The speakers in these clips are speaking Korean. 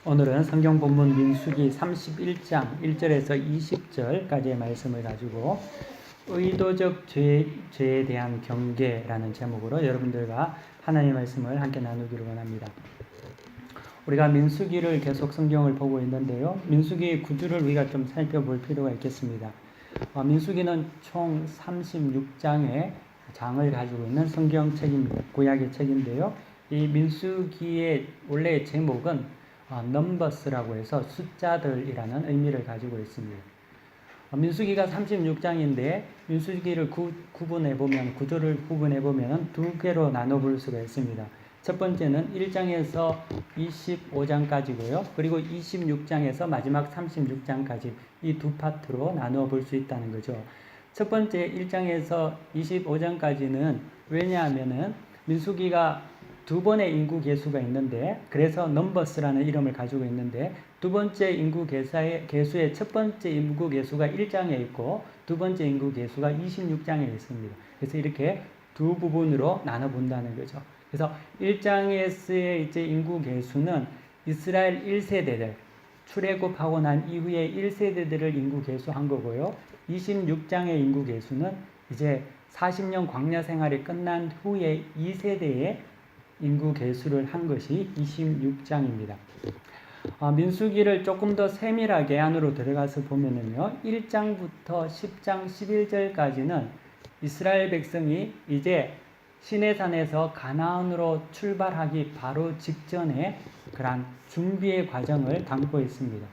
오늘은 성경 본문 민수기 31장 1절에서 20절까지의 말씀을 가지고 의도적 죄에 대한 경계라는 제목으로 여러분들과 하나님의 말씀을 함께 나누기를 원합니다. 우리가 민수기를 계속 성경을 보고 있는데요. 민수기 구조를 우리가 좀 살펴볼 필요가 있겠습니다. 민수기는 총 36장의 장을 가지고 있는 성경책입니다. 구약의 책인데요. 이 민수기의 원래 제목은 넘버스라고 해서 숫자들이라는 의미를 가지고 있습니다. 민수기가 36장인데 민수기를 구조를 구분해 보면 두 개로 나눠 볼 수가 있습니다. 첫 번째는 1장에서 25장까지고요. 그리고 26장에서 마지막 36장까지 이 두 파트로 나누어 볼 수 있다는 거죠. 첫 번째 1장에서 25장까지는 왜냐하면은 민수기가 두 번의 인구 계수가 있는데 그래서 넘버스라는 이름을 가지고 있는데 두 번째 인구 계수의 첫 번째 인구 계수가 1장에 있고 두 번째 인구 계수가 26장에 있습니다. 그래서 이렇게 두 부분으로 나눠 본다는 거죠. 그래서 1장에서의 이제 인구 계수는 이스라엘 1세대들 출애굽하고 난 이후에 1세대들을 인구 계수한 거고요. 26장의 인구 계수는 이제 40년 광야 생활이 끝난 후에 2세대의 인구 계수를 한 것이 26장입니다. 민수기를 조금 더 세밀하게 안으로 들어가서 보면은요, 1장부터 10장 11절까지는 이스라엘 백성이 이제 시내산에서 가나안으로 출발하기 바로 직전에 그런 준비의 과정을 담고 있습니다.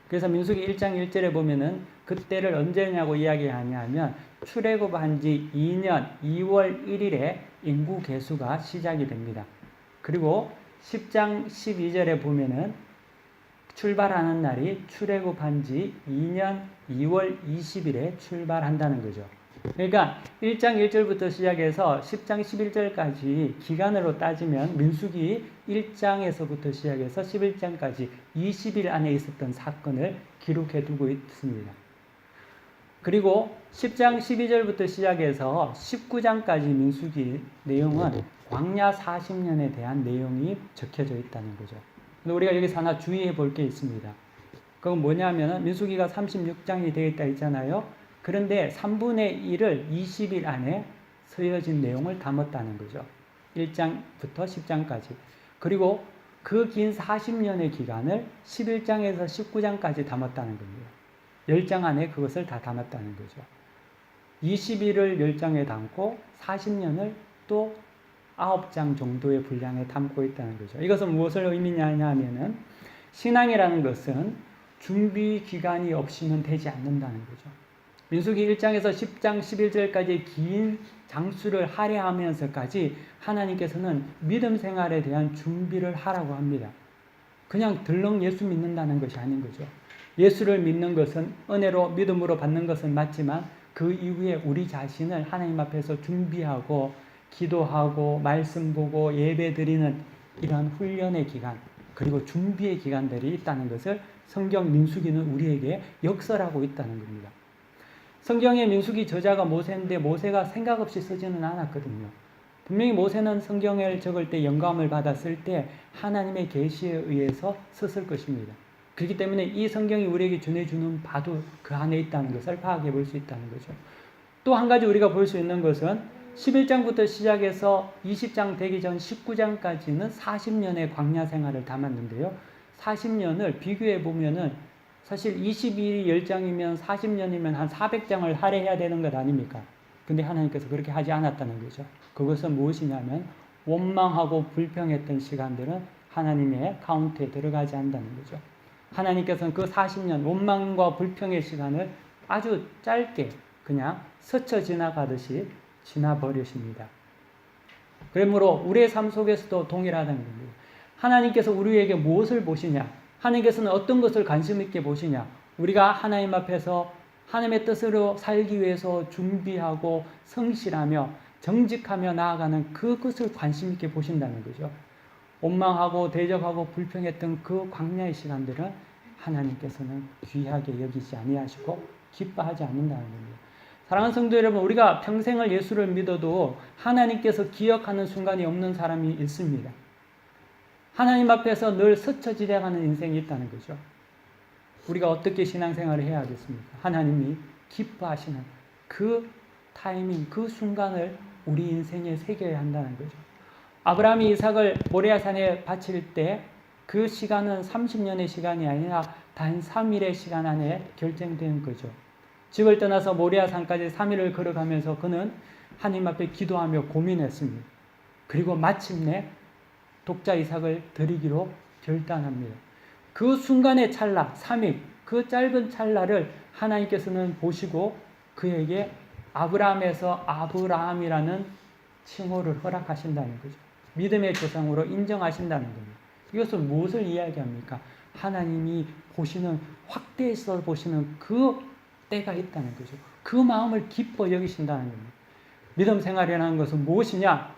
그래서 민수기 1장 1절에 보면은 그때를 언제냐고 이야기하냐면 출애굽한 지 2년 2월 1일에 인구 계수가 시작이 됩니다. 그리고 10장 12절에 보면은 출발하는 날이 출애굽한 지 2년 2월 20일에 출발한다는 거죠. 그러니까 1장 1절부터 시작해서 10장 11절까지 기간으로 따지면 민수기 1장에서부터 시작해서 11장까지 20일 안에 있었던 사건을 기록해 두고 있습니다. 그리고 10장 12절부터 시작해서 19장까지 민수기 내용은 광야 40년에 대한 내용이 적혀져 있다는 거죠. 근데 우리가 여기서 하나 주의해 볼 게 있습니다. 그건 뭐냐면 민수기가 36장이 되어 있다 했잖아요. 그런데 3분의 1을 20일 안에 쓰여진 내용을 담았다는 거죠. 1장부터 10장까지. 그리고 그 긴 40년의 기간을 11장에서 19장까지 담았다는 겁니다. 10장 안에 그것을 다 담았다는 거죠. 20일을 10장에 담고 40년을 또 9장 정도의 분량에 담고 있다는 거죠. 이것은 무엇을 의미하냐면은 신앙이라는 것은 준비 기간이 없이는 되지 않는다는 거죠. 민수기 1장에서 10장 11절까지 긴 장수를 할애하면서까지 하나님께서는 믿음 생활에 대한 준비를 하라고 합니다. 그냥 들렁 예수 믿는다는 것이 아닌 거죠. 예수를 믿는 것은 은혜로 믿음으로 받는 것은 맞지만 그 이후에 우리 자신을 하나님 앞에서 준비하고 기도하고 말씀 보고 예배 드리는 이런 훈련의 기간 그리고 준비의 기간들이 있다는 것을 성경 민수기는 우리에게 역설하고 있다는 겁니다. 성경의 민수기 저자가 모세인데 모세가 생각 없이 쓰지는 않았거든요. 분명히 모세는 성경을 적을 때 영감을 받았을 때 하나님의 계시에 의해서 썼을 것입니다. 그렇기 때문에 이 성경이 우리에게 전해주는 바도 그 안에 있다는 것을 파악해 볼 수 있다는 거죠. 또 한 가지 우리가 볼 수 있는 것은 11장부터 시작해서 20장 되기 전 19장까지는 40년의 광야 생활을 담았는데요. 40년을 비교해 보면은 사실 22일이 10장이면 40년이면 한 400장을 할애해야 되는 것 아닙니까? 근데 하나님께서 그렇게 하지 않았다는 거죠. 그것은 무엇이냐면 원망하고 불평했던 시간들은 하나님의 카운트에 들어가지 않는다는 거죠. 하나님께서는 그 40년 원망과 불평의 시간을 아주 짧게 그냥 스쳐 지나가듯이 지나버리십니다. 그러므로 우리의 삶 속에서도 동일하다는 겁니다. 하나님께서 우리에게 무엇을 보시냐? 하나님께서는 어떤 것을 관심 있게 보시냐? 우리가 하나님 앞에서 하나님의 뜻으로 살기 위해서 준비하고 성실하며 정직하며 나아가는 그것을 관심 있게 보신다는 거죠. 원망하고 대적하고 불평했던 그 광야의 시간들은 하나님께서는 귀하게 여기지 아니하시고 기뻐하지 않는다는 겁니다. 사랑하는 성도 여러분, 우리가 평생을 예수를 믿어도 하나님께서 기억하는 순간이 없는 사람이 있습니다. 하나님 앞에서 늘 스쳐지려가는 인생이 있다는 거죠. 우리가 어떻게 신앙생활을 해야 하겠습니까? 하나님이 기뻐하시는 그 타이밍, 그 순간을 우리 인생에 새겨야 한다는 거죠. 아브라함이 이삭을 모리아산에 바칠 때 그 시간은 30년의 시간이 아니라 단 3일의 시간 안에 결정된 거죠. 집을 떠나서 모리아산까지 3일을 걸어가면서 그는 하나님 앞에 기도하며 고민했습니다. 그리고 마침내 독자 이삭을 드리기로 결단합니다. 그 순간의 찰나, 3일, 그 짧은 찰나를 하나님께서는 보시고 그에게 아브라함에서 아브라함이라는 칭호를 허락하신다는 거죠. 믿음의 조상으로 인정하신다는 겁니다. 이것은 무엇을 이야기합니까? 하나님이 보시는, 확대해서 보시는 그 때가 있다는 거죠. 그 마음을 기뻐 여기신다는 겁니다. 믿음 생활이라는 것은 무엇이냐?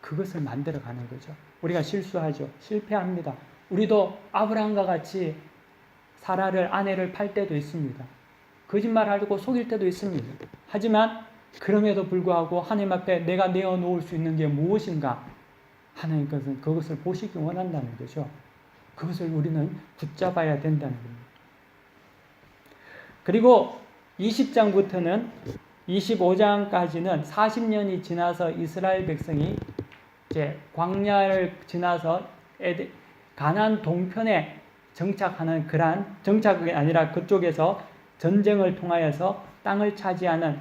그것을 만들어가는 거죠. 우리가 실수하죠. 실패합니다. 우리도 아브라함과 같이 사라를, 아내를 팔 때도 있습니다. 거짓말하고 속일 때도 있습니다. 하지만 그럼에도 불구하고 하나님 앞에 내가 내어놓을 수 있는 게 무엇인가? 하나님께서는 그것을 보시기 원한다는 거죠. 그것을 우리는 붙잡아야 된다는 겁니다. 그리고 20장부터는 25장까지는 40년이 지나서 이스라엘 백성이 이제 광야를 지나서 가나안 동편에 정착하는 그러한 정착이 아니라 그쪽에서 전쟁을 통하여서 땅을 차지하는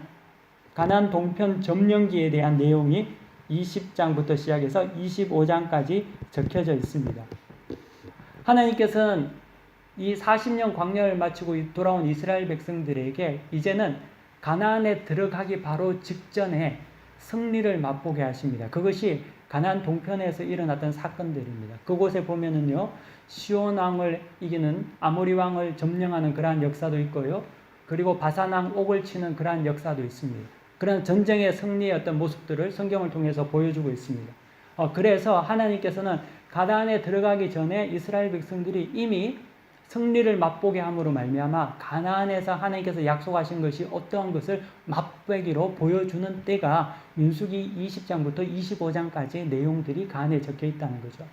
가나안 동편 점령기에 대한 내용이 20장부터 시작해서 25장까지 적혀져 있습니다. 하나님께서는 이 40년 광야를 마치고 돌아온 이스라엘 백성들에게 이제는 가나안에 들어가기 바로 직전에 승리를 맛보게 하십니다. 그것이 가나안 동편에서 일어났던 사건들입니다. 그곳에 보면은요, 시온 왕을 이기는 아모리 왕을 점령하는 그러한 역사도 있고요. 그리고 바산 왕 옥을 치는 그러한 역사도 있습니다. 그런 전쟁의 승리의 어떤 모습들을 성경을 통해서 보여주고 있습니다. 그래서 하나님께서는 가나안에 들어가기 전에 이스라엘 백성들이 이미 승리를 맛보게 함으로 말미암아 가나안에서 하나님께서 약속하신 것이 어떠한 것을 맛보기로 보여주는 때가 민수기 20장부터 25장까지의 내용들이 간에 적혀 있다는 거죠.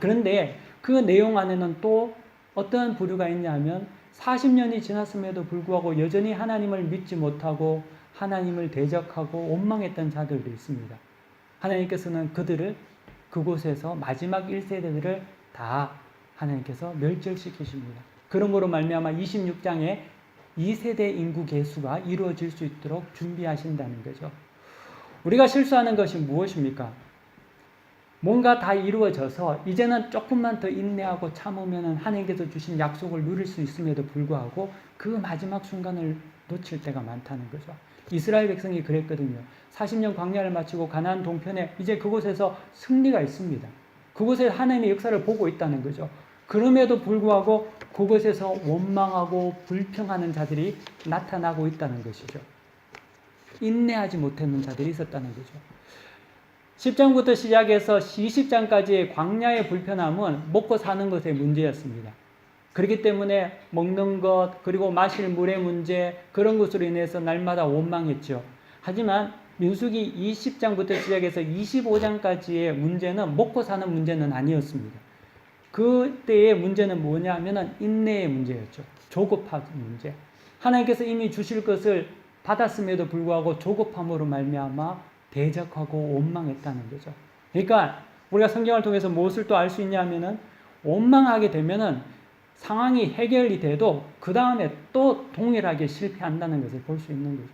그런데 그 내용 안에는 또 어떠한 부류가 있냐면 40년이 지났음에도 불구하고 여전히 하나님을 믿지 못하고 하나님을 대적하고 원망했던 자들도 있습니다. 하나님께서는 그들을 그곳에서 마지막 1세대들을 다 하나님께서 멸절시키십니다. 그런 거로 말미암아 26장에 2세대 인구 계수가 이루어질 수 있도록 준비하신다는 거죠. 우리가 실수하는 것이 무엇입니까? 뭔가 다 이루어져서 이제는 조금만 더 인내하고 참으면 하나님께서 주신 약속을 누릴 수 있음에도 불구하고 그 마지막 순간을 놓칠 때가 많다는 거죠. 이스라엘 백성이 그랬거든요. 40년 광야를 마치고 가나안 동편에 이제 그곳에서 승리가 있습니다. 그곳에 하나님의 역사를 보고 있다는 거죠. 그럼에도 불구하고 그곳에서 원망하고 불평하는 자들이 나타나고 있다는 것이죠. 인내하지 못했는 자들이 있었다는 거죠. 10장부터 시작해서 20장까지의 광야의 불편함은 먹고 사는 것의 문제였습니다. 그렇기 때문에 먹는 것, 그리고 마실 물의 문제, 그런 것으로 인해서 날마다 원망했죠. 하지만 민수기 20장부터 시작해서 25장까지의 문제는 먹고 사는 문제는 아니었습니다. 그때의 문제는 뭐냐 하면 인내의 문제였죠. 조급한 문제. 하나님께서 이미 주실 것을 받았음에도 불구하고 조급함으로 말미암아 대적하고 원망했다는 거죠. 그러니까 우리가 성경을 통해서 무엇을 또 알 수 있냐면은 원망하게 되면은 상황이 해결이 돼도 그 다음에 또 동일하게 실패한다는 것을 볼 수 있는 거죠.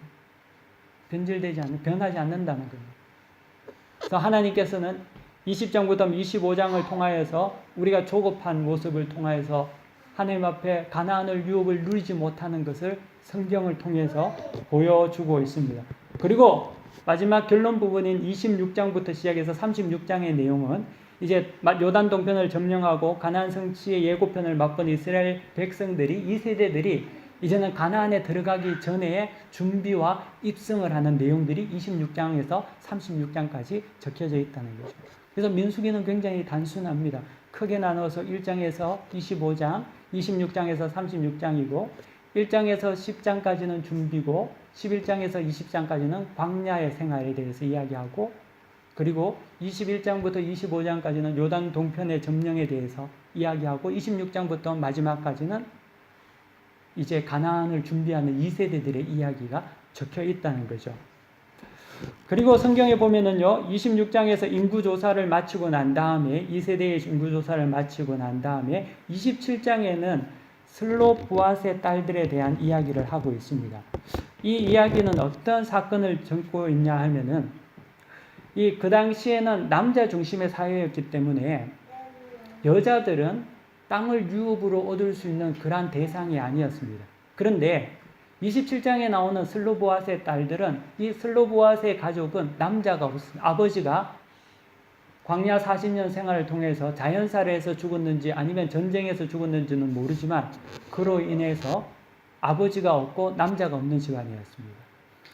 변하지 않는다는 겁니다. 그래서 하나님께서는 20장부터 25장을 통하여서 우리가 조급한 모습을 통하여서 하나님 앞에 가나안을 유업을 누리지 못하는 것을 성경을 통해서 보여주고 있습니다. 그리고 마지막 결론 부분인 26장부터 시작해서 36장의 내용은 이제 요단 동편을 점령하고 가나안 성취의 예고편을 맛본 이스라엘 백성들이, 이 세대들이 이제는 가나안에 들어가기 전에 준비와 입성을 하는 내용들이 26장에서 36장까지 적혀져 있다는 거죠. 그래서 민수기는 굉장히 단순합니다. 크게 나눠서 1장에서 25장, 26장에서 36장이고 1장에서 10장까지는 준비고 11장에서 20장까지는 광야의 생활에 대해서 이야기하고 그리고 21장부터 25장까지는 요단 동편의 점령에 대해서 이야기하고 26장부터 마지막까지는 이제 가나안을 준비하는 2세대들의 이야기가 적혀 있다는 거죠. 그리고 성경에 보면은요, 26장에서 인구조사를 마치고 난 다음에, 2세대의 인구조사를 마치고 난 다음에 27장에는 슬로보앗의 딸들에 대한 이야기를 하고 있습니다. 이 이야기는 어떤 사건을 적고 있냐 하면은, 그 당시에는 남자 중심의 사회였기 때문에 여자들은 땅을 유업으로 얻을 수 있는 그러한 대상이 아니었습니다. 그런데 27장에 나오는 슬로보앗의 딸들은, 이 슬로보앗의 가족은 남자가 없습니다. 아버지가 광야 40년 생활을 통해서 자연살해에서 죽었는지 아니면 전쟁에서 죽었는지는 모르지만 그로 인해서 아버지가 없고 남자가 없는 집안이었습니다.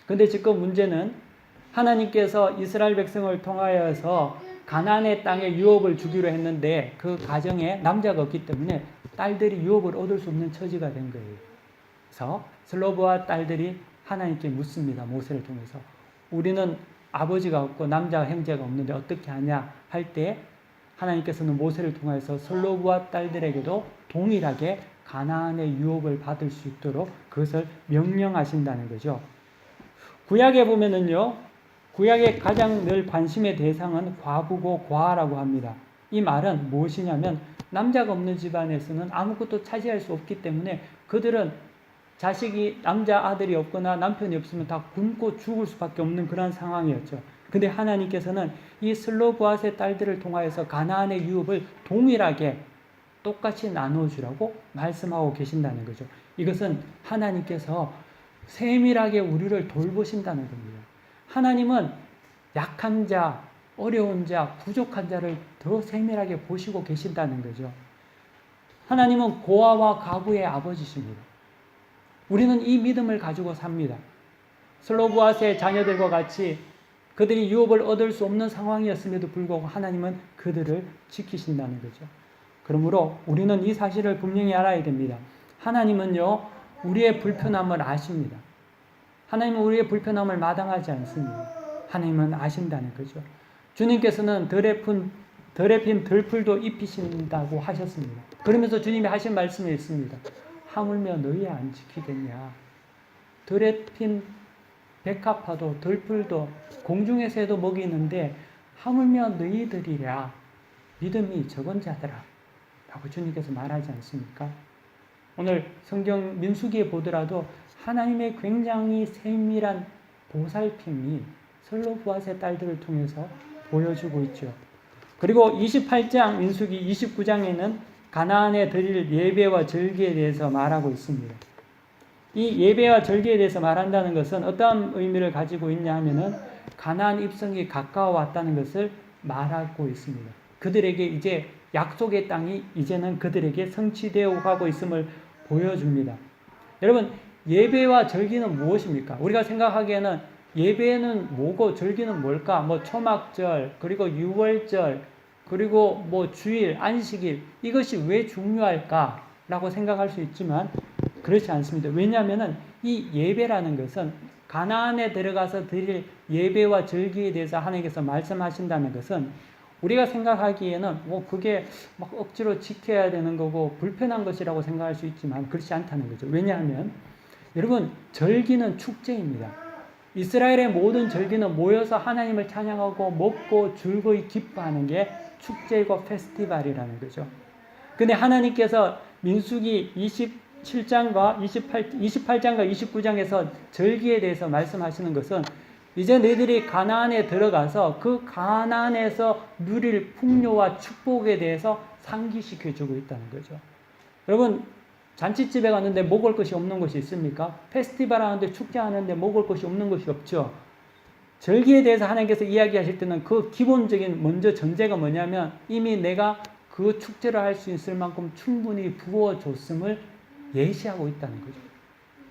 그런데 지금 문제는 하나님께서 이스라엘 백성을 통하여서 가나안의 땅에 유업을 주기로 했는데 그 가정에 남자가 없기 때문에 딸들이 유업을 얻을 수 없는 처지가 된 거예요. 그래서 슬로보앗 딸들이 하나님께 묻습니다. 모세를 통해서. 우리는 아버지가 없고 남자 형제가 없는데 어떻게 하냐 할 때 하나님께서는 모세를 통해서 슬로보앗 딸들에게도 동일하게 가나안의 유업을 받을 수 있도록 그것을 명령하신다는 거죠. 구약에 보면은요, 구약의 가장 늘 관심의 대상은 과부고 고아라고 합니다. 이 말은 무엇이냐면 남자가 없는 집안에서는 아무것도 차지할 수 없기 때문에 그들은 자식이 남자 아들이 없거나 남편이 없으면 다 굶고 죽을 수밖에 없는 그런 상황이었죠. 근데 하나님께서는 이 슬로보앗의 딸들을 통하여서 가나안의 유업을 동일하게 똑같이 나눠주라고 말씀하고 계신다는 거죠. 이것은 하나님께서 세밀하게 우리를 돌보신다는 겁니다. 하나님은 약한 자, 어려운 자, 부족한 자를 더 세밀하게 보시고 계신다는 거죠. 하나님은 고아와 가부의 아버지십니다. 우리는 이 믿음을 가지고 삽니다. 슬로보앗의 자녀들과 같이 그들이 유업을 얻을 수 없는 상황이었음에도 불구하고 하나님은 그들을 지키신다는 거죠. 그러므로 우리는 이 사실을 분명히 알아야 됩니다. 하나님은요, 우리의 불편함을 아십니다. 하나님은 우리의 불편함을 마다하지 않습니다. 하나님은 아신다는 거죠. 주님께서는 덜에 핀 들풀도 입히신다고 하셨습니다. 그러면서 주님이 하신 말씀이 있습니다. 하물며 너희 안 지키겠냐. 덜에 핀 백합화도 들풀도 공중의 새도 먹이는데 하물며 너희들이랴 믿음이 적은 자들아 라고 주님께서 말하지 않습니까? 오늘 성경 민수기에 보더라도 하나님의 굉장히 세밀한 보살핌이 슬로보앗의 딸들을 통해서 보여주고 있죠. 그리고 28장 민수기 29장에는 가나안에 드릴 예배와 절기에 대해서 말하고 있습니다. 이 예배와 절기에 대해서 말한다는 것은 어떠한 의미를 가지고 있냐 하면은 가나안 입성이 가까워 왔다는 것을 말하고 있습니다. 그들에게 이제 약속의 땅이 이제는 그들에게 성취되어 가고 있음을 보여줍니다. 여러분, 예배와 절기는 무엇입니까? 우리가 생각하기에는 예배는 뭐고 절기는 뭘까? 뭐 초막절, 그리고 유월절, 그리고 뭐 주일, 안식일, 이것이 왜 중요할까라고 생각할 수 있지만 그렇지 않습니다. 왜냐하면 이 예배라는 것은 가나안에 들어가서 드릴 예배와 절기에 대해서 하나님께서 말씀하신다는 것은 우리가 생각하기에는 뭐 그게 막 억지로 지켜야 되는 거고 불편한 것이라고 생각할 수 있지만 그렇지 않다는 거죠. 왜냐하면 여러분, 절기는 축제입니다. 이스라엘의 모든 절기는 모여서 하나님을 찬양하고 먹고 즐거이 기뻐하는 게 축제이고 페스티벌이라는 거죠. 근데 하나님께서 민수기 28장과 29장에서 절기에 대해서 말씀하시는 것은 이제 너희들이 가나안에 들어가서 그 가나안에서 누릴 풍요와 축복에 대해서 상기시켜주고 있다는 거죠. 여러분, 잔치집에 갔는데 먹을 것이 없는 것이 있습니까? 페스티벌 하는데 축제하는데 먹을 것이 없는 것이 없죠. 절기에 대해서 하나님께서 이야기하실 때는 그 기본적인 먼저 전제가 뭐냐면 이미 내가 그 축제를 할 수 있을 만큼 충분히 부어줬음을 예시하고 있다는 거죠.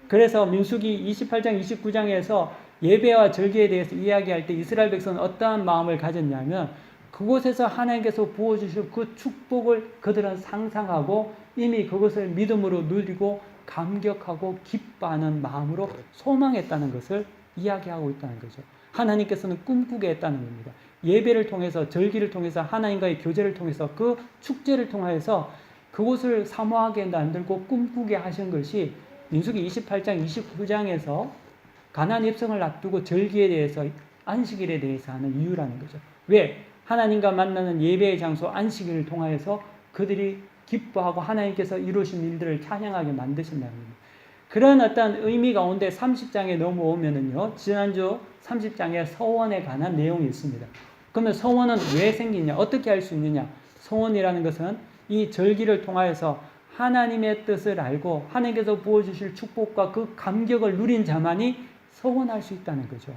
그래서 민수기 28장 29장에서 예배와 절기에 대해서 이야기할 때 이스라엘 백성은 어떠한 마음을 가졌냐면 그곳에서 하나님께서 부어주실 그 축복을 그들은 상상하고 이미 그것을 믿음으로 누리고 감격하고 기뻐하는 마음으로 소망했다는 것을 이야기하고 있다는 거죠. 하나님께서는 꿈꾸게 했다는 겁니다. 예배를 통해서, 절기를 통해서, 하나님과의 교제를 통해서, 그 축제를 통해서 그곳을 사모하게 만들고 꿈꾸게 하신 것이 민수기 28장, 29장에서 가나안 입성을 놔두고 절기에 대해서, 안식일에 대해서 하는 이유라는 거죠. 왜? 하나님과 만나는 예배의 장소 안식일을 통하여서 그들이 기뻐하고 하나님께서 이루신 일들을 찬양하게 만드신다는 겁니다. 그런 어떤 의미 가운데 30장에 넘어오면은요, 지난주 30장에 서원에 관한 내용이 있습니다. 그러면 서원은 왜 생기냐? 어떻게 할 수 있느냐? 서원이라는 것은 이 절기를 통하여서 하나님의 뜻을 알고 하나님께서 부어주실 축복과 그 감격을 누린 자만이 서원할 수 있다는 거죠.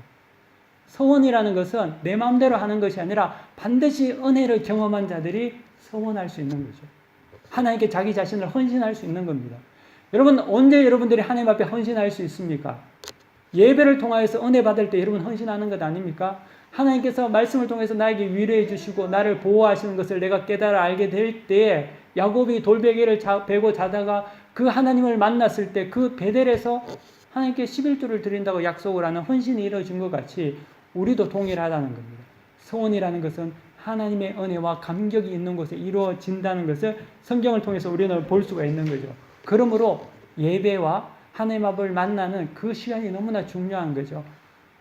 서원이라는 것은 내 마음대로 하는 것이 아니라 반드시 은혜를 경험한 자들이 서원할 수 있는 거죠. 하나님께 자기 자신을 헌신할 수 있는 겁니다. 여러분, 언제 여러분들이 하나님 앞에 헌신할 수 있습니까? 예배를 통하여서 은혜 받을 때 여러분 헌신하는 것 아닙니까? 하나님께서 말씀을 통해서 나에게 위로해 주시고 나를 보호하시는 것을 내가 깨달아 알게 될 때에 야곱이 돌베개를 베고 자다가 그 하나님을 만났을 때 그 베델에서 하나님께 11조를 드린다고 약속을 하는 헌신이 이루어진 것 같이 우리도 동일하다는 겁니다. 서원이라는 것은 하나님의 은혜와 감격이 있는 곳에 이루어진다는 것을 성경을 통해서 우리는 볼 수가 있는 거죠. 그러므로 예배와 하나님 앞을 만나는 그 시간이 너무나 중요한 거죠.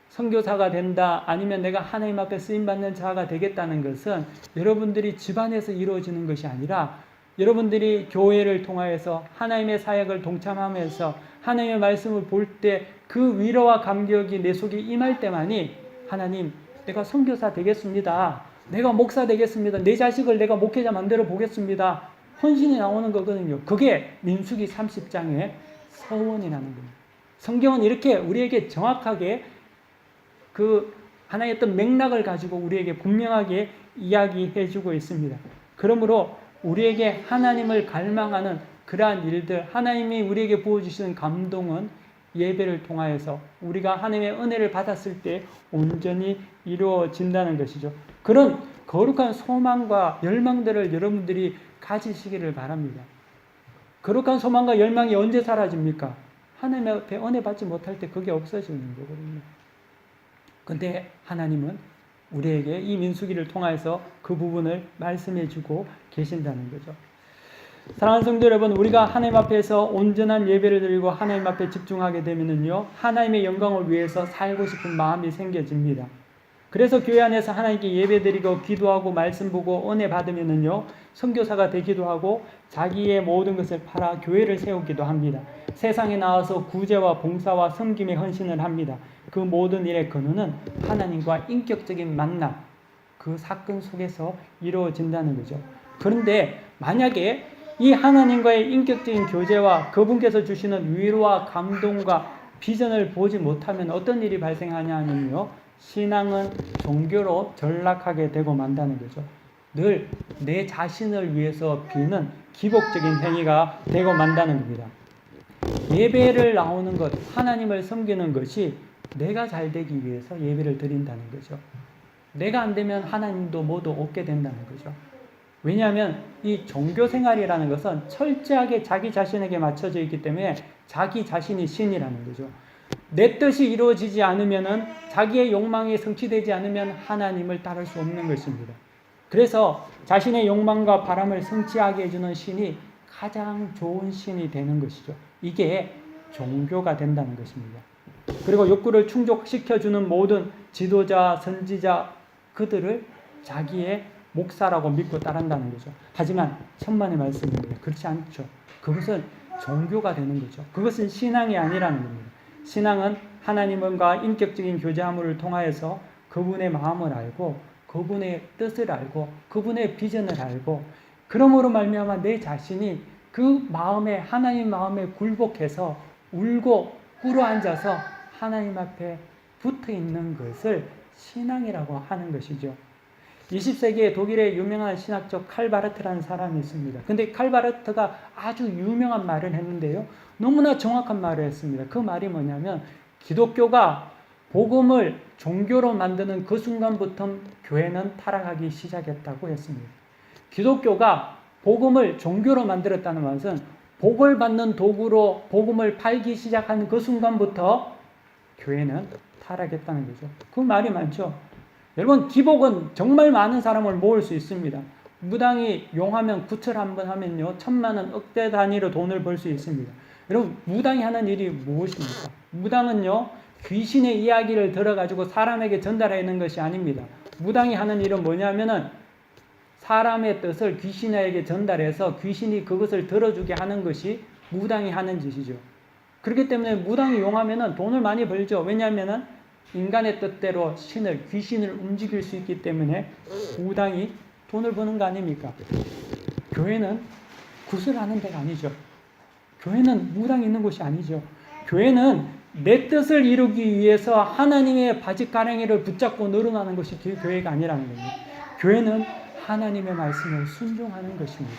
선교사가 된다, 아니면 내가 하나님 앞에 쓰임받는 자가 되겠다는 것은 여러분들이 집안에서 이루어지는 것이 아니라 여러분들이 교회를 통하여서 하나님의 사역을 동참하면서 하나님의 말씀을 볼 때 그 위로와 감격이 내 속에 임할 때만이 하나님, 내가 선교사 되겠습니다. 내가 목사 되겠습니다. 내 자식을 내가 목회자 만들어 보겠습니다. 헌신이 나오는 거거든요. 그게 민수기 30장의 서원이라는 겁니다. 성경은 이렇게 우리에게 정확하게 그 하나의 어떤 맥락을 가지고 우리에게 분명하게 이야기해 주고 있습니다. 그러므로 우리에게 하나님을 갈망하는 그러한 일들, 하나님이 우리에게 부어주시는 감동은 예배를 통하여서 우리가 하나님의 은혜를 받았을 때 온전히 이루어진다는 것이죠. 그런 거룩한 소망과 열망들을 여러분들이 가지시기를 바랍니다. 거룩한 소망과 열망이 언제 사라집니까? 하나님 앞에 은혜 받지 못할 때 그게 없어지는 거거든요. 근데 하나님은 우리에게 이 민수기를 통해서 그 부분을 말씀해 주고 계신다는 거죠. 사랑하는 성도 여러분, 우리가 하나님 앞에서 온전한 예배를 드리고 하나님 앞에 집중하게 되면은요, 하나님의 영광을 위해서 살고 싶은 마음이 생겨집니다. 그래서 교회 안에서 하나님께 예배 드리고 기도하고 말씀 보고 은혜 받으면은요, 선교사가 되기도 하고 자기의 모든 것을 팔아 교회를 세우기도 합니다. 세상에 나와서 구제와 봉사와 섬김에 헌신을 합니다. 그 모든 일의 근원은 하나님과 인격적인 만남, 그 사건 속에서 이루어진다는 거죠. 그런데 만약에 이 하나님과의 인격적인 교제와 그분께서 주시는 위로와 감동과 비전을 보지 못하면 어떤 일이 발생하냐면요, 신앙은 종교로 전락하게 되고 만다는 거죠. 늘 내 자신을 위해서 비는 기복적인 행위가 되고 만다는 겁니다. 예배를 나오는 것, 하나님을 섬기는 것이 내가 잘 되기 위해서 예배를 드린다는 거죠. 내가 안 되면 하나님도 모두 없게 된다는 거죠. 왜냐하면 이 종교 생활이라는 것은 철저하게 자기 자신에게 맞춰져 있기 때문에 자기 자신이 신이라는 거죠. 내 뜻이 이루어지지 않으면은, 자기의 욕망이 성취되지 않으면 하나님을 따를 수 없는 것입니다. 그래서 자신의 욕망과 바람을 성취하게 해주는 신이 가장 좋은 신이 되는 것이죠. 이게 종교가 된다는 것입니다. 그리고 욕구를 충족시켜주는 모든 지도자, 선지자, 그들을 자기의 목사라고 믿고 따른다는 거죠. 하지만 천만의 말씀입니다. 그렇지 않죠. 그것은 종교가 되는 거죠. 그것은 신앙이 아니라는 겁니다. 신앙은 하나님과 인격적인 교제함을 통하여서 그분의 마음을 알고 그분의 뜻을 알고 그분의 비전을 알고, 그러므로 말미암아 내 자신이 그 마음에, 하나님 마음에 굴복해서 울고 꿇어 앉아서 하나님 앞에 붙어 있는 것을 신앙이라고 하는 것이죠. 20세기에 독일의 유명한 신학적 칼바르트라는 사람이 있습니다. 근데 칼바르트가 아주 유명한 말을 했는데요, 너무나 정확한 말을 했습니다. 그 말이 뭐냐면, 기독교가 복음을 종교로 만드는 그 순간부터 교회는 타락하기 시작했다고 했습니다. 기독교가 복음을 종교로 만들었다는 것은 복을 받는 도구로 복음을 팔기 시작하는 그 순간부터 교회는 타락했다는 거죠. 그 말이 많죠. 여러분, 기복은 정말 많은 사람을 모을 수 있습니다. 무당이 용하면 구철 한번 하면요, 1,000만 원, 억대 단위로 돈을 벌 수 있습니다. 여러분, 무당이 하는 일이 무엇입니까? 무당은요, 귀신의 이야기를 들어가지고 사람에게 전달하는 것이 아닙니다. 무당이 하는 일은 뭐냐면은 사람의 뜻을 귀신에게 전달해서 귀신이 그것을 들어주게 하는 것이 무당이 하는 짓이죠. 그렇기 때문에 무당이 용하면은 돈을 많이 벌죠. 왜냐하면은 인간의 뜻대로 귀신을 움직일 수 있기 때문에 무당이 돈을 버는 거 아닙니까? 교회는 구슬하는 데가 아니죠. 교회는 무당이 있는 곳이 아니죠. 교회는 내 뜻을 이루기 위해서 하나님의 바짓가랑이를 붙잡고 늘어나는 것이 교회가 아니라는 겁니다. 교회는 하나님의 말씀을 순종하는 것입니다.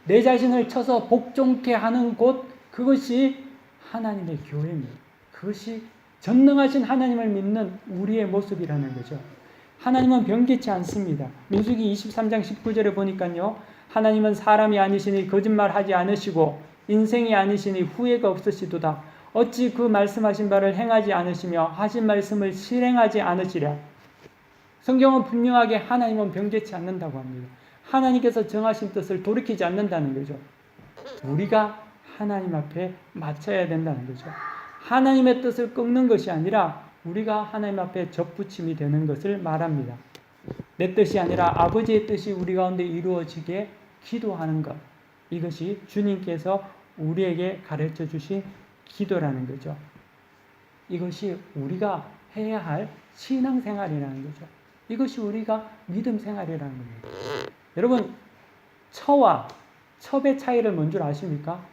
내 자신을 쳐서 복종케 하는 곳, 그것이 하나님의 교회입니다. 그것이 전능하신 하나님을 믿는 우리의 모습이라는 거죠. 하나님은 변개치 않습니다. 민수기 23장 19절에 보니까요, 하나님은 사람이 아니시니 거짓말하지 않으시고 인생이 아니시니 후회가 없으시도다. 어찌 그 말씀하신 바를 행하지 않으시며 하신 말씀을 실행하지 않으시랴. 성경은 분명하게 하나님은 변개치 않는다고 합니다. 하나님께서 정하신 뜻을 돌이키지 않는다는 거죠. 우리가 하나님 앞에 맞춰야 된다는 거죠. 하나님의 뜻을 꺾는 것이 아니라 우리가 하나님 앞에 접붙임이 되는 것을 말합니다. 내 뜻이 아니라 아버지의 뜻이 우리 가운데 이루어지게 기도하는 것. 이것이 주님께서 우리에게 가르쳐 주신 기도라는 거죠. 이것이 우리가 해야 할 신앙생활이라는 거죠. 이것이 우리가 믿음 생활이라는 겁니다. 여러분, 처와 첩의 차이를 뭔 줄 아십니까?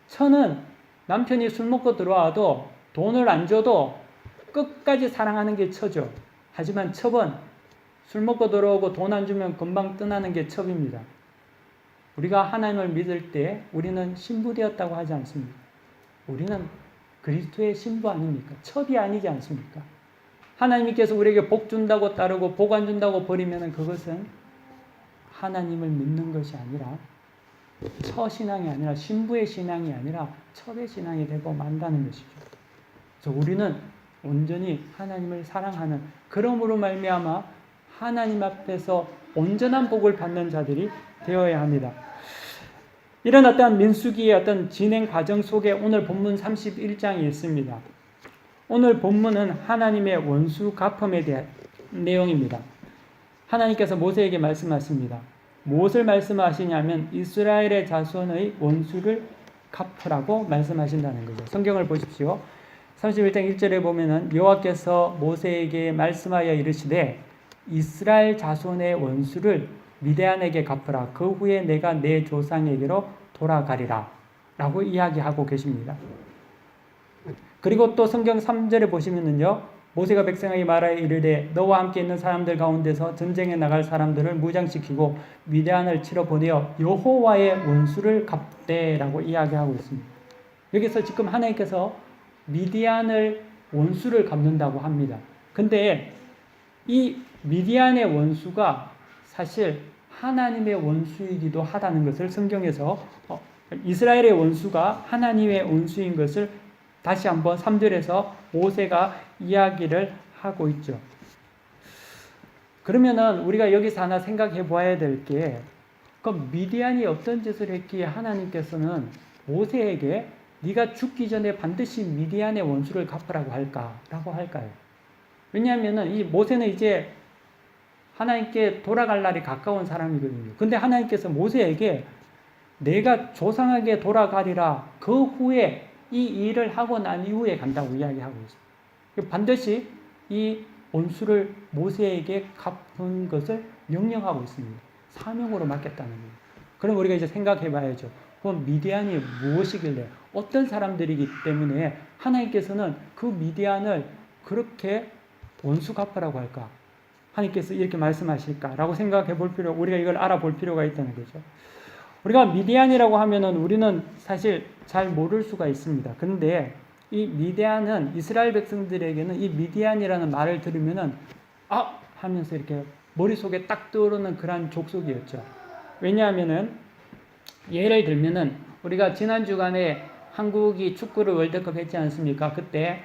처는 남편이 술 먹고 들어와도 돈을 안 줘도 끝까지 사랑하는 게 처죠. 하지만 첩은 술 먹고 들어오고 돈 안 주면 금방 떠나는 게 첩입니다. 우리가 하나님을 믿을 때 우리는 신부되었다고 하지 않습니까? 우리는 그리스도의 신부 아닙니까? 첩이 아니지 않습니까? 하나님께서 우리에게 복 준다고 따르고 복 안 준다고 버리면 그것은 하나님을 믿는 것이 아니라 처신앙이 아니라 신부의 신앙이 아니라 첩의 신앙이 되고 만다는 것이죠. 그래서 우리는 온전히 하나님을 사랑하는, 그러므로 말미암아 하나님 앞에서 온전한 복을 받는 자들이 되어야 합니다. 이런 어떤 민수기의 어떤 진행 과정 속에 오늘 본문 31장이 있습니다. 오늘 본문은 하나님의 원수 갚음에 대한 내용입니다. 하나님께서 모세에게 말씀하십니다. 무엇을 말씀하시냐면 이스라엘의 자손의 원수를 갚으라고 말씀하신다는 거죠. 성경을 보십시오. 31장 1절에 보면은 여호와께서 모세에게 말씀하여 이르시되 이스라엘 자손의 원수를 미디안에게 갚으라. 그 후에 내가 내 조상에게로 돌아가리라. 라고 이야기하고 계십니다. 그리고 또 성경 3절에 보시면은요, 모세가 백성에게 말하여 이르되 너와 함께 있는 사람들 가운데서 전쟁에 나갈 사람들을 무장시키고 미디안을 치러 보내어 여호와의 원수를 갚되라고 이야기하고 있습니다. 여기서 지금 하나님께서 미디안을 원수를 갚는다고 합니다. 근데 이 미디안의 원수가 사실 하나님의 원수이기도 하다는 것을 성경에서 이스라엘의 원수가 하나님의 원수인 것을 다시 한번 3절에서 모세가 이야기를 하고 있죠. 그러면은 우리가 여기서 하나 생각해 보아야 될 게, 그 미디안이 어떤 짓을 했기에 하나님께서는 모세에게 네가 죽기 전에 반드시 미디안의 원수를 갚으라고 할까요? 왜냐하면은 이 모세는 이제 하나님께 돌아갈 날이 가까운 사람이거든요. 근데 하나님께서 모세에게 내가 조상에게 돌아가리라, 그 후에 이 일을 하고 난 이후에 간다고 이야기하고 있습니다. 반드시 이 원수를 모세에게 갚은 것을 명령하고 있습니다. 사명으로 맡겼다는 거예요. 그럼 우리가 이제 생각해 봐야죠. 그럼 미디안이 무엇이길래, 어떤 사람들이기 때문에 하나님께서는 그 미디안을 그렇게 원수 갚으라고 할까? 하나님께서 이렇게 말씀하실까라고 생각해 볼 필요, 우리가 이걸 알아볼 필요가 있다는 거죠. 우리가 미디안이라고 하면은 우리는 사실 잘 모를 수가 있습니다. 근데 이 미디안은 이스라엘 백성들에게는 이 미디안이라는 말을 들으면은 하면서 이렇게 머릿속에 딱 떠오르는 그런 족속이었죠. 왜냐하면은 예를 들면은 우리가 지난 주간에 한국이 축구를 월드컵 했지 않습니까? 그때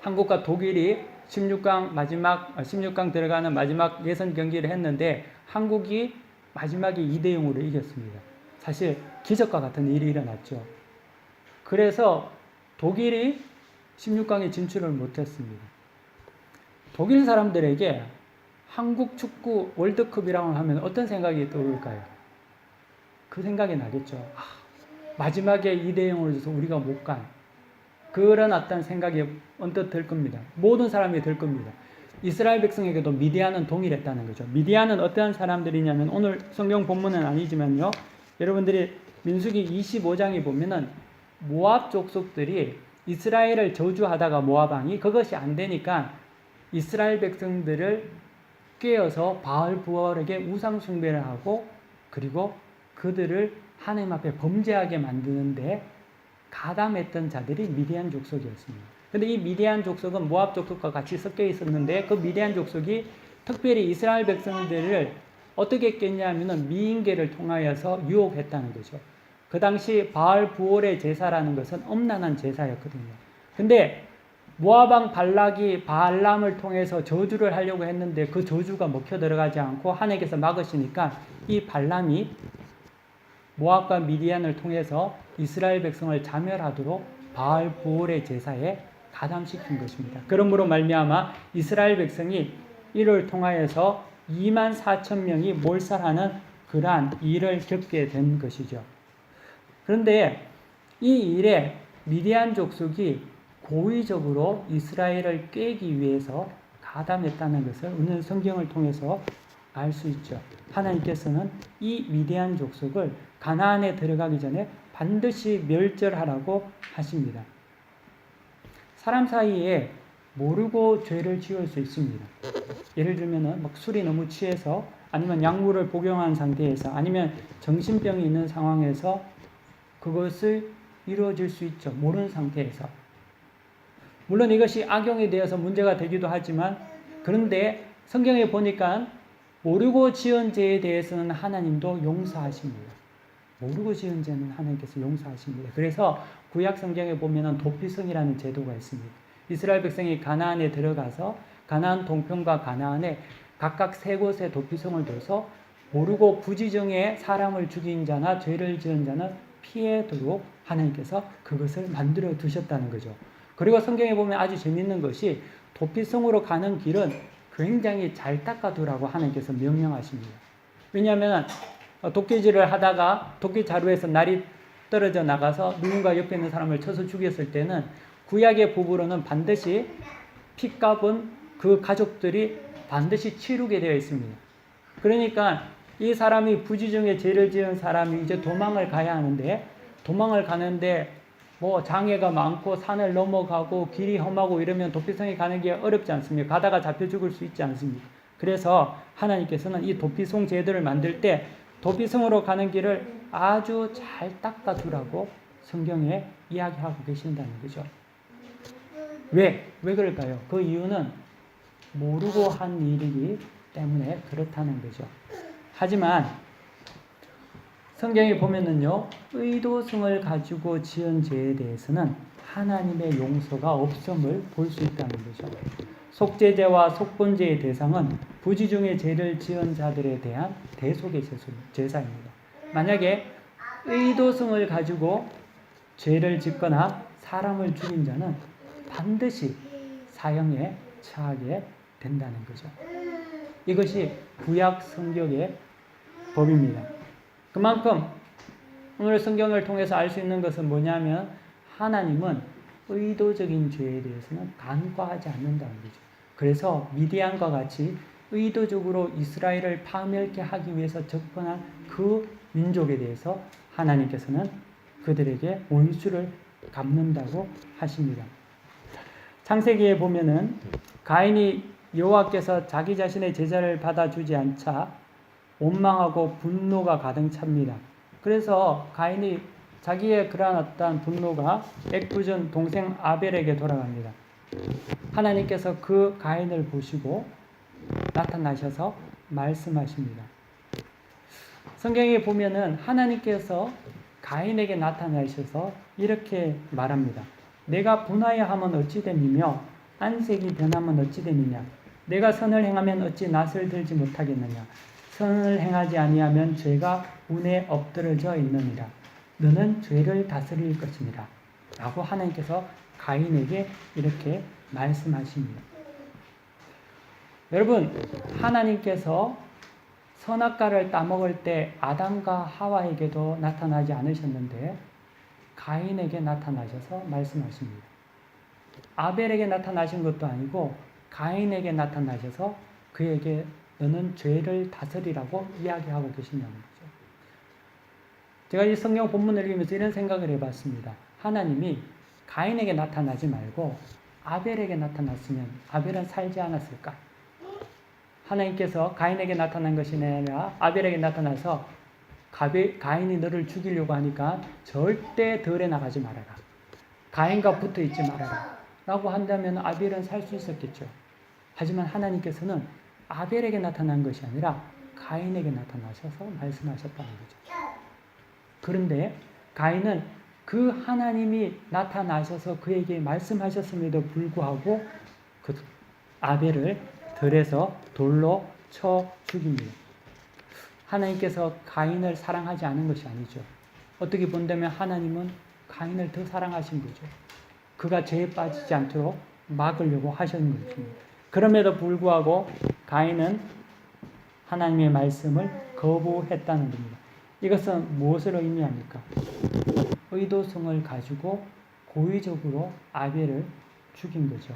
한국과 독일이 16강 들어가는 마지막 예선 경기를 했는데 한국이 마지막에 2대 0으로 이겼습니다. 사실 기적과 같은 일이 일어났죠. 그래서 독일이 16강에 진출을 못했습니다. 독일 사람들에게 한국 축구 월드컵이라고 하면 어떤 생각이 떠올까요? 그 생각이 나겠죠. 마지막에 2대 0으로 져서 우리가 못 간. 그런 어떤 생각이 언뜻 들 겁니다. 모든 사람이 들 겁니다. 이스라엘 백성에게도 미디안은 동일했다는 거죠. 미디안은 어떠한 사람들이냐면 오늘 성경 본문은 아니지만요. 여러분들이 민수기 25장에 보면은 모압 족속들이 이스라엘을 저주하다가 모압 왕이 그것이 안 되니까 이스라엘 백성들을 꾀어서 바알 부월에게 우상 숭배를 하고 그리고 그들을 하나님 앞에 범죄하게 만드는데 가담했던 자들이 미디안 족속이었습니다. 근데 이 미디안 족속은 모압 족속과 같이 섞여 있었는데 그 미디안 족속이 특별히 이스라엘 백성들을 어떻게 했겠냐면은 미인계를 통하여서 유혹했다는 거죠. 그 당시 바알 부올의 제사라는 것은 엄란한 제사였거든요. 근데 모압 왕 발락이 바알람을 통해서 저주를 하려고 했는데 그 저주가 먹혀 들어가지 않고 하나님께서 막으시니까 이 발람이 모압과 미디안을 통해서 이스라엘 백성을 자멸하도록 바알 부올의 제사에 가담시킨 것입니다. 그러므로 말미암아 이스라엘 백성이 이를 통하여서 24,000명이 몰살하는 그러한 일을 겪게 된 것이죠. 그런데 이 일에 미디안 족속이 고의적으로 이스라엘을 꾀기 위해서 가담했다는 것을 오늘 성경을 통해서 알 수 있죠. 하나님께서는 이 미디안 족속을 가나안에 들어가기 전에 반드시 멸절하라고 하십니다. 사람 사이에 모르고 죄를 지을 수 있습니다. 예를 들면은 막 술이 너무 취해서 아니면 약물을 복용한 상태에서 아니면 정신병이 있는 상황에서 그것을 이루어질 수 있죠. 모르는 상태에서. 물론 이것이 악용이 되어서 문제가 되기도 하지만 그런데 성경에 보니까 모르고 지은 죄에 대해서는 하나님도 용서하십니다. 모르고 지은 죄는 하나님께서 용서하십니다. 그래서 구약 성경에 보면은 도피성이라는 제도가 있습니다. 이스라엘 백성이 가나안에 들어가서 가나안 동편과 가나안에 각각 세 곳에 도피성을 둬서 모르고 부지정에 사람을 죽인 자나 죄를 지은 자는 피해도록 하나님께서 그것을 만들어 두셨다는 거죠. 그리고 성경에 보면 아주 재밌는 것이 도피성으로 가는 길은 굉장히 잘 닦아두라고 하나님께서 명령하십니다. 왜냐하면 도끼질을 하다가 도끼 자루에서 날이 떨어져 나가서 누군가 옆에 있는 사람을 쳐서 죽였을 때는 구약의 법으로는 반드시 피값은 그 가족들이 반드시 치르게 되어 있습니다. 그러니까 이 사람이 부지중에 죄를 지은 사람이 이제 도망을 가야 하는데 도망을 가는데 뭐 장애가 많고 산을 넘어가고 길이 험하고 이러면 도피성에 가는 게 어렵지 않습니까? 가다가 잡혀 죽을 수 있지 않습니까? 그래서 하나님께서는 이 도피성 제도를 만들 때 도피성으로 가는 길을 아주 잘 닦아두라고 성경에 이야기하고 계신다는 거죠. 왜 그럴까요? 그 이유는 모르고 한 일이기 때문에 그렇다는 거죠. 하지만 성경에 보면은요, 의도성을 가지고 지은 죄에 대해서는 하나님의 용서가 없음을 볼 수 있다는 거죠. 속죄죄와 속번죄의 대상은 부지중에 죄를 지은 자들에 대한 대속의 제사입니다. 만약에 의도성을 가지고 죄를 짓거나 사람을 죽인 자는 반드시 사형에 처하게 된다는 거죠. 이것이 구약 성경의 법입니다. 그만큼 오늘 성경을 통해서 알 수 있는 것은 뭐냐면 하나님은 의도적인 죄에 대해서는 간과하지 않는다는 거죠. 그래서 미디안과 같이 의도적으로 이스라엘을 파멸케 하기 위해서 접근한 그 민족에 대해서 하나님께서는 그들에게 원수를 갚는다고 하십니다. 창세기에 보면은 가인이 여호와께서 자기 자신의 제자를 받아주지 않자 원망하고 분노가 가득 찹니다. 그래서 가인이 자기의 그러한 어떤 분노가 애꿎은 동생 아벨에게 돌아갑니다. 하나님께서 그 가인을 보시고 나타나셔서 말씀하십니다. 성경에 보면은 하나님께서 가인에게 나타나셔서 이렇게 말합니다. 내가 분하여 하면 어찌 됨이며 안색이 변하면 어찌 되느냐? 내가 선을 행하면 어찌 낯을 들지 못하겠느냐? 선을 행하지 아니하면 죄가 운에 엎드러져 있느니라. 너는 죄를 다스릴 것이니라. 라고 하나님께서 가인에게 이렇게 말씀하십니다. 여러분, 하나님께서 선악과를 따먹을 때 아담과 하와에게도 나타나지 않으셨는데 가인에게 나타나셔서 말씀하십니다. 아벨에게 나타나신 것도 아니고 가인에게 나타나셔서 그에게 너는 죄를 다스리라고 이야기하고 계신다는 거죠. 제가 이 성경 본문을 읽으면서 이런 생각을 해봤습니다. 하나님이 가인에게 나타나지 말고 아벨에게 나타났으면 아벨은 살지 않았을까? 하나님께서 가인에게 나타난 것이 아니라 아벨에게 나타나서 가인이 너를 죽이려고 하니까 절대 덜에 나가지 말아라. 가인과 붙어 있지 말아라. 라고 한다면 아벨은 살 수 있었겠죠. 하지만 하나님께서는 아벨에게 나타난 것이 아니라 가인에게 나타나셔서 말씀하셨다는 거죠. 그런데 가인은 그 하나님이 나타나셔서 그에게 말씀하셨음에도 불구하고 그 아벨을 들에서 돌로 쳐 죽입니다. 하나님께서 가인을 사랑하지 않은 것이 아니죠. 어떻게 본다면 하나님은 가인을 더 사랑하신 거죠. 그가 죄에 빠지지 않도록 막으려고 하신 것입니다. 그럼에도 불구하고 가인은 하나님의 말씀을 거부했다는 겁니다. 이것은 무엇을 의미합니까? 의도성을 가지고 고의적으로 아벨을 죽인 거죠.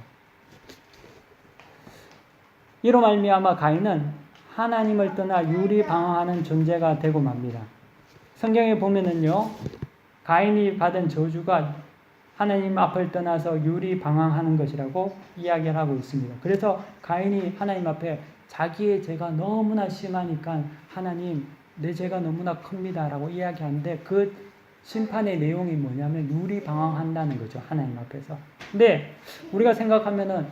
이로 말미암아 가인은 하나님을 떠나 유리방황하는 존재가 되고 맙니다. 성경에 보면은요, 가인이 받은 저주가 하나님 앞을 떠나서 유리방황하는 것이라고 이야기를 하고 있습니다. 그래서 가인이 하나님 앞에 자기의 죄가 너무나 심하니까 하나님, 내 죄가 너무나 큽니다 라고 이야기하는데 그 심판의 내용이 뭐냐면 유리방황한다는 거죠. 하나님 앞에서. 근데 우리가 생각하면은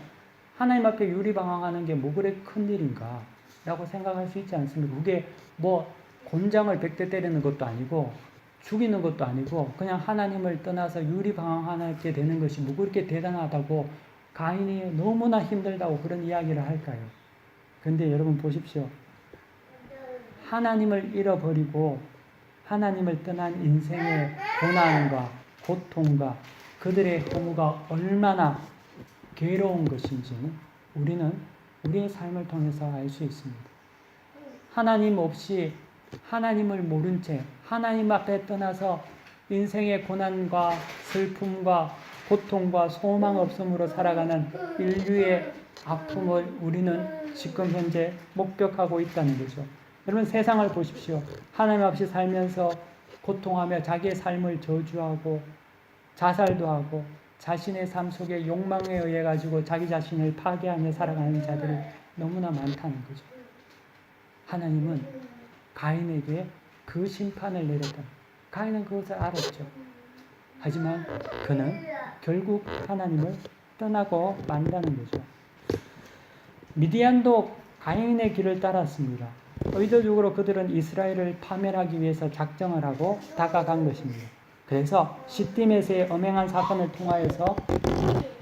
하나님 앞에 유리방황하는 게 뭐 그래 큰 일인가 라고 생각할 수 있지 않습니까? 그게 뭐 곤장을 100대 때리는 것도 아니고 죽이는 것도 아니고 그냥 하나님을 떠나서 유리방황하게 되는 것이 뭐 그렇게 대단하다고 가인이 너무나 힘들다고 그런 이야기를 할까요? 근데 여러분 보십시오. 하나님을 잃어버리고 하나님을 떠난 인생의 고난과 고통과 그들의 허무가 얼마나 괴로운 것인지는 우리는 우리의 삶을 통해서 알 수 있습니다. 하나님 없이 하나님을 모른 채 하나님 앞에 떠나서 인생의 고난과 슬픔과 고통과 소망 없음으로 살아가는 인류의 아픔을 우리는 지금 현재 목격하고 있다는 거죠. 여러분 세상을 보십시오. 하나님 없이 살면서 고통하며 자기의 삶을 저주하고 자살도 하고 자신의 삶 속에 욕망에 의해 가지고 자기 자신을 파괴하며 살아가는 자들이 너무나 많다는 거죠. 하나님은 가인에게 그 심판을 내렸다. 가인은 그것을 알았죠. 하지만 그는 결국 하나님을 떠나고 만다는 거죠. 미디안도 가인의 길을 따랐습니다. 의도적으로 그들은 이스라엘을 파멸하기 위해서 작정을 하고 다가간 것입니다. 그래서 시딤에서의 엄행한 사건을 통하여서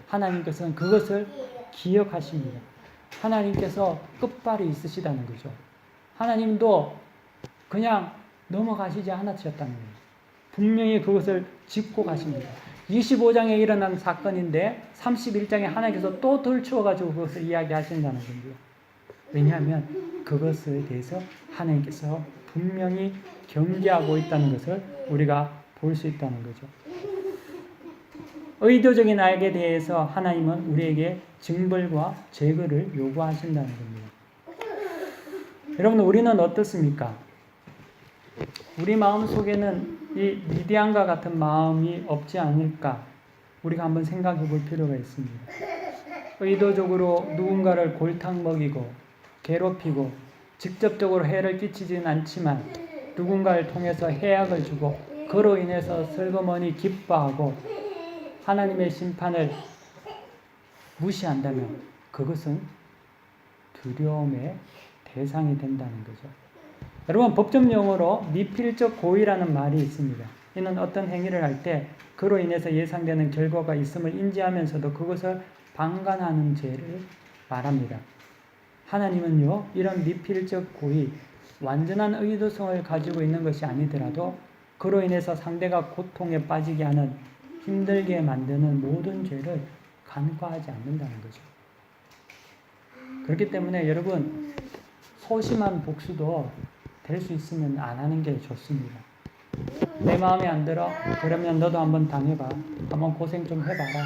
하나님께서는 그것을 기억하십니다. 하나님께서 끝발이 있으시다는 거죠. 하나님도 그냥 넘어가시지 않으셨다는 거예요. 분명히 그것을 짚고 가십니다. 25장에 일어난 사건인데 31장에 하나님께서 또 덜추어가지고 그것을 이야기하신다는 겁니다. 왜냐하면 그것에 대해서 하나님께서 분명히 경계하고 있다는 것을 우리가 볼 수 있다는 거죠. 의도적인 악에 대해서 하나님은 우리에게 징벌과 제거를 요구하신다는 겁니다. 여러분, 우리는 어떻습니까? 우리 마음 속에는 이 미디안과 같은 마음이 없지 않을까? 우리가 한번 생각해 볼 필요가 있습니다. 의도적으로 누군가를 골탕 먹이고 괴롭히고 직접적으로 해를 끼치지는 않지만 누군가를 통해서 해악을 주고 그로 인해서 슬그머니 기뻐하고 하나님의 심판을 무시한다면 그것은 두려움의 대상이 된다는 거죠. 여러분, 법정 용어로 미필적 고의라는 말이 있습니다. 이는 어떤 행위를 할 때 그로 인해서 예상되는 결과가 있음을 인지하면서도 그것을 방관하는 죄를 말합니다. 하나님은요, 이런 미필적 고의, 완전한 의도성을 가지고 있는 것이 아니더라도 그로 인해서 상대가 고통에 빠지게 하는, 힘들게 만드는 모든 죄를 간과하지 않는다는 거죠. 그렇기 때문에 여러분, 소심한 복수도 될 수 있으면 안 하는 게 좋습니다. 내 마음에 안 들어? 그러면 너도 한번 당해봐. 한번 고생 좀 해봐라.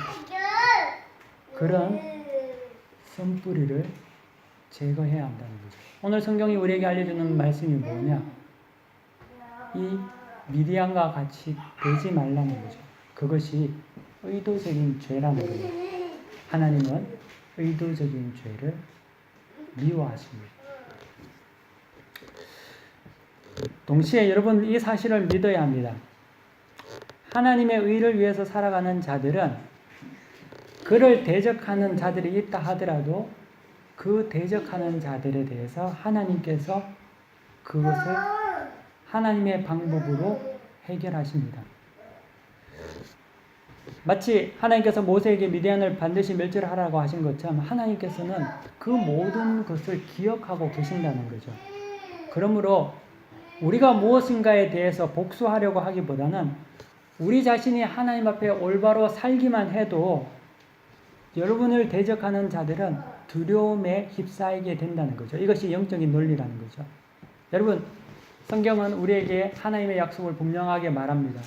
그런 쓴뿌리를 제거해야 한다는 거죠. 오늘 성경이 우리에게 알려주는 말씀이 뭐냐? 이 미디안과 같이 되지 말라는 거죠. 그것이 의도적인 죄라는 거예요. 하나님은 의도적인 죄를 미워하십니다. 동시에 여러분 이 사실을 믿어야 합니다. 하나님의 의를 위해서 살아가는 자들은 그를 대적하는 자들이 있다 하더라도 그 대적하는 자들에 대해서 하나님께서 그것을 하나님의 방법으로 해결하십니다. 마치 하나님께서 모세에게 미디안을 반드시 멸절하라고 하신 것처럼 하나님께서는 그 모든 것을 기억하고 계신다는 거죠. 그러므로 우리가 무엇인가에 대해서 복수하려고 하기보다는 우리 자신이 하나님 앞에 올바로 살기만 해도 여러분을 대적하는 자들은 두려움에 휩싸이게 된다는 거죠. 이것이 영적인 논리라는 거죠. 여러분, 성경은 우리에게 하나님의 약속을 분명하게 말합니다.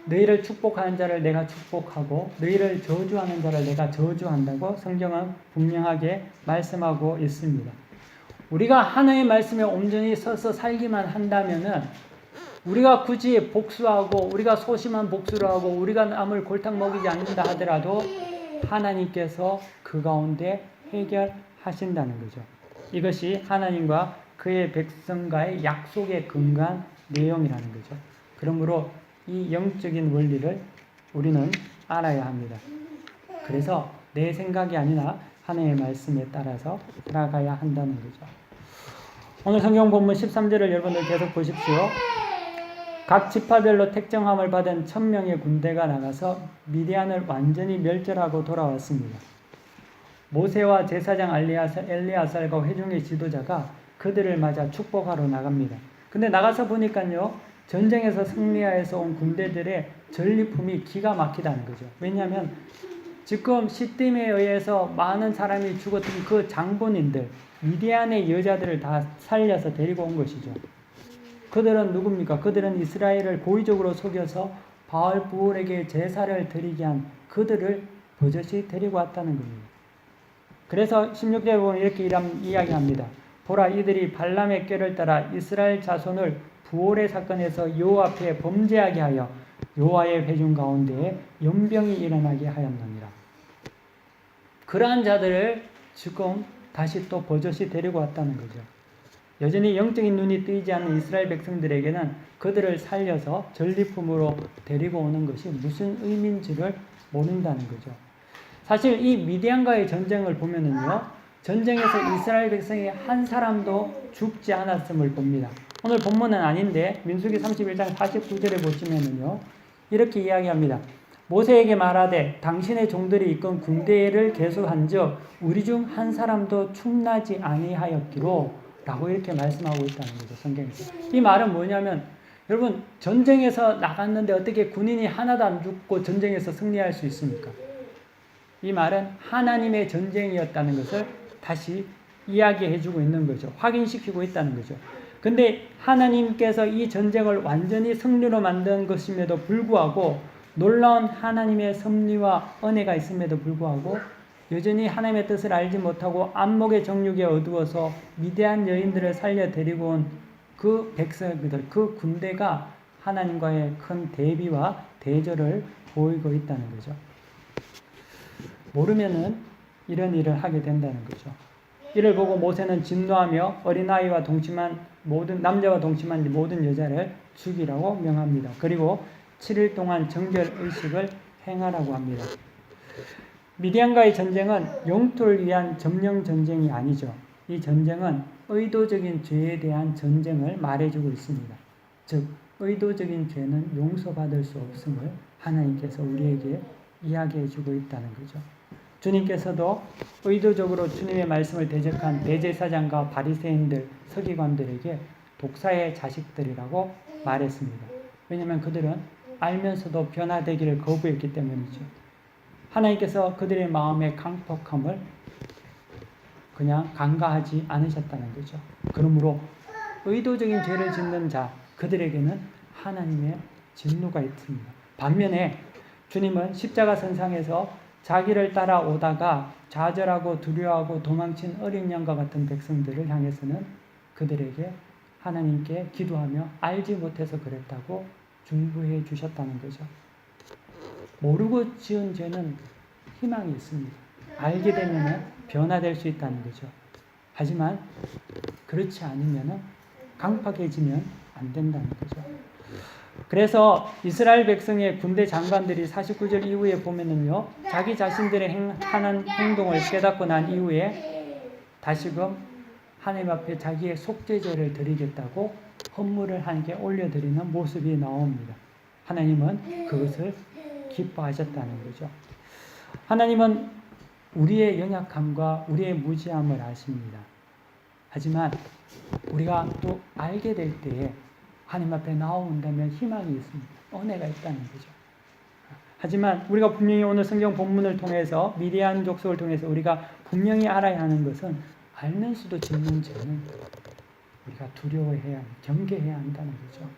너희를 축복하는 자를 내가 축복하고 너희를 저주하는 자를 내가 저주한다고 성경은 분명하게 말씀하고 있습니다. 우리가 하나님의 말씀에 온전히 서서 살기만 한다면은 우리가 굳이 복수하고 우리가 소심한 복수를 하고 우리가 남을 골탕 먹이지 않는다 하더라도 하나님께서 그 가운데 해결하신다는 거죠. 이것이 하나님과 그의 백성과의 약속에 근거한 내용이라는 거죠. 그러므로 이 영적인 원리를 우리는 알아야 합니다. 그래서 내 생각이 아니라 하나님의 말씀에 따라서 살아가야 한다는 거죠. 오늘 성경 본문 13절을 여러분들 계속 보십시오. 각 지파별로 택정함을 받은 1000명의 군대가 나가서 미디안을 완전히 멸절하고 돌아왔습니다. 모세와 제사장 엘리아살과 회중의 지도자가 그들을 맞아 축복하러 나갑니다. 근데 나가서 보니까요, 전쟁에서 승리하여서 온 군대들의 전리품이 기가 막히다는 거죠. 왜냐하면 지금 시딤에 의해서 많은 사람이 죽었던 그 장본인들, 미디안의 여자들을 다 살려서 데리고 온 것이죠. 그들은 누굽니까? 그들은 이스라엘을 고의적으로 속여서 바알부올에게 제사를 드리게 한 그들을 버젓이 데리고 왔다는 겁니다. 그래서 16절에 보면 이렇게 이야기합니다. 보라, 이들이 발람의 꾀를 따라 이스라엘 자손을 부올의 사건에서 여호와 앞에 범죄하게 하여 여호와의 회중 가운데에 연병이 일어나게 하였느니라. 그러한 자들을 지금 다시 또 버젓이 데리고 왔다는 거죠. 여전히 영적인 눈이 뜨이지 않는 이스라엘 백성들에게는 그들을 살려서 전리품으로 데리고 오는 것이 무슨 의미인지를 모른다는 거죠. 사실 이 미디안과의 전쟁을 보면은요, 전쟁에서 이스라엘 백성이 한 사람도 죽지 않았음을 봅니다. 오늘 본문은 아닌데 민수기 31장 49절에 보시면은요, 이렇게 이야기합니다. 모세에게 말하되 당신의 종들이 이끈 군대를 계속한즉 우리 중 한 사람도 충나지 아니하였기로 라고 이렇게 말씀하고 있다는 거죠, 성경에서. 이 말은 뭐냐면, 여러분, 전쟁에서 나갔는데 어떻게 군인이 하나도 안 죽고 전쟁에서 승리할 수 있습니까? 이 말은 하나님의 전쟁이었다는 것을 다시 이야기해주고 있는 거죠. 확인시키고 있다는 거죠. 근데 하나님께서 이 전쟁을 완전히 승리로 만든 것임에도 불구하고 놀라운 하나님의 섭리와 은혜가 있음에도 불구하고 여전히 하나님의 뜻을 알지 못하고 안목의 정욕에 어두워서 미디안 여인들을 살려 데리고 온 그 백성들, 그 군대가 하나님과의 큰 대비와 대조를 보이고 있다는 거죠. 모르면은 이런 일을 하게 된다는 거죠. 이를 보고 모세는 진노하며 어린아이와 동침한 남자와 동침한 모든 여자를 죽이라고 명합니다. 그리고 7일 동안 정결 의식을 행하라고 합니다. 미디안과의 전쟁은 영토를 위한 점령 전쟁이 아니죠. 이 전쟁은 의도적인 죄에 대한 전쟁을 말해주고 있습니다. 즉, 의도적인 죄는 용서받을 수 없음을 하나님께서 우리에게 이야기해주고 있다는 거죠. 주님께서도 의도적으로 주님의 말씀을 대적한 대제사장과 바리새인들, 서기관들에게 독사의 자식들이라고 말했습니다. 왜냐하면 그들은 알면서도 변화되기를 거부했기 때문이죠. 하나님께서 그들의 마음의 강폭함을 그냥 간과하지 않으셨다는 거죠. 그러므로 의도적인 죄를 짓는 자, 그들에게는 하나님의 진노가 있습니다. 반면에 주님은 십자가 선상에서 자기를 따라오다가 좌절하고 두려워하고 도망친 어린 양과 같은 백성들을 향해서는 그들에게 하나님께 기도하며 알지 못해서 그랬다고 중보해 주셨다는 거죠. 모르고 지은 죄는 희망이 있습니다. 알게 되면 변화될 수 있다는 거죠. 하지만 그렇지 않으면 강팍해지면 안 된다는 거죠. 그래서 이스라엘 백성의 군대 장관들이 49절 이후에 보면은요, 자기 자신들의 하는 행동을 깨닫고 난 이후에 다시금 하나님 앞에 자기의 속죄제를 드리겠다고 헌물을 하나님께 올려드리는 모습이 나옵니다. 하나님은 그것을 기뻐하셨다는 거죠. 하나님은 우리의 연약함과 우리의 무지함을 아십니다. 하지만 우리가 또 알게 될 때에 하나님 앞에 나온다면 희망이 있습니다. 은혜가 있다는 거죠. 하지만 우리가 분명히 오늘 성경 본문을 통해서 미디안 족속을 통해서 우리가 분명히 알아야 하는 것은 알면서도 짓는 죄는 우리가 두려워해야, 경계해야 한다는 거죠.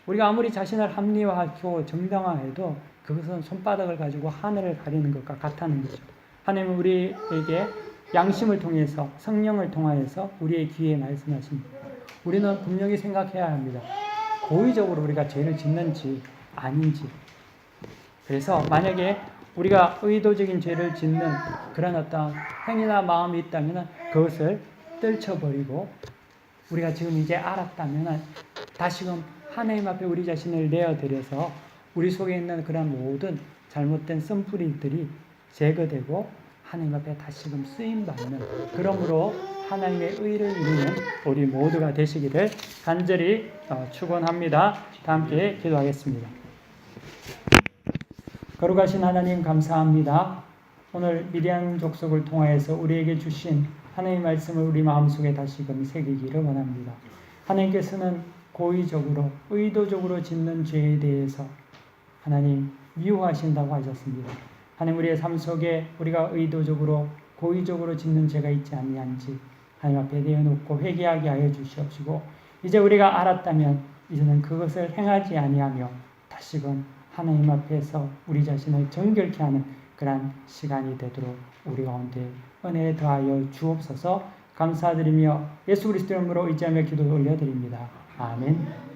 우리가 아무리 자신을 합리화하고 정당화해도 그것은 손바닥을 가지고 하늘을 가리는 것과 같다는 거죠. 하나님은 우리에게 양심을 통해서 성령을 통하여서 우리의 귀에 말씀하십니다. 우리는 분명히 생각해야 합니다. 고의적으로 우리가 죄를 짓는지 아닌지. 그래서 만약에 우리가 의도적인 죄를 짓는 그런 어떤 행위나 마음이 있다면 그것을 떨쳐버리고 우리가 지금 이제 알았다면 다시금 하나님 앞에 우리 자신을 내어드려서 우리 속에 있는 그런 모든 잘못된 쓴뿌리들이 제거되고 하나님 앞에 다시금 쓰임받는, 그러므로 하나님의 의를 이루는 우리 모두가 되시기를 간절히 축원합니다. 다 함께 기도하겠습니다. 거룩하신 하나님 감사합니다. 오늘 미디안 족속을 통하여서 우리에게 주신 하나님의 말씀을 우리 마음속에 다시금 새기기를 원합니다. 하나님께서는 고의적으로 의도적으로 짓는 죄에 대해서 하나님 미워하신다고 하셨습니다. 하나님 우리의 삶 속에 우리가 의도적으로 고의적으로 짓는 죄가 있지 아니한지 하나님 앞에 내어놓고 회개하게 하여 주시옵시고, 이제 우리가 알았다면 이제는 그것을 행하지 아니하며 다시금 하나님 앞에서 우리 자신을 정결케 하는 그러한 시간이 되도록 우리 가운데 은혜에 더하여 주옵소서. 감사드리며 예수 그리스도 이름으로 의지하며 기도 올려드립니다. 아멘.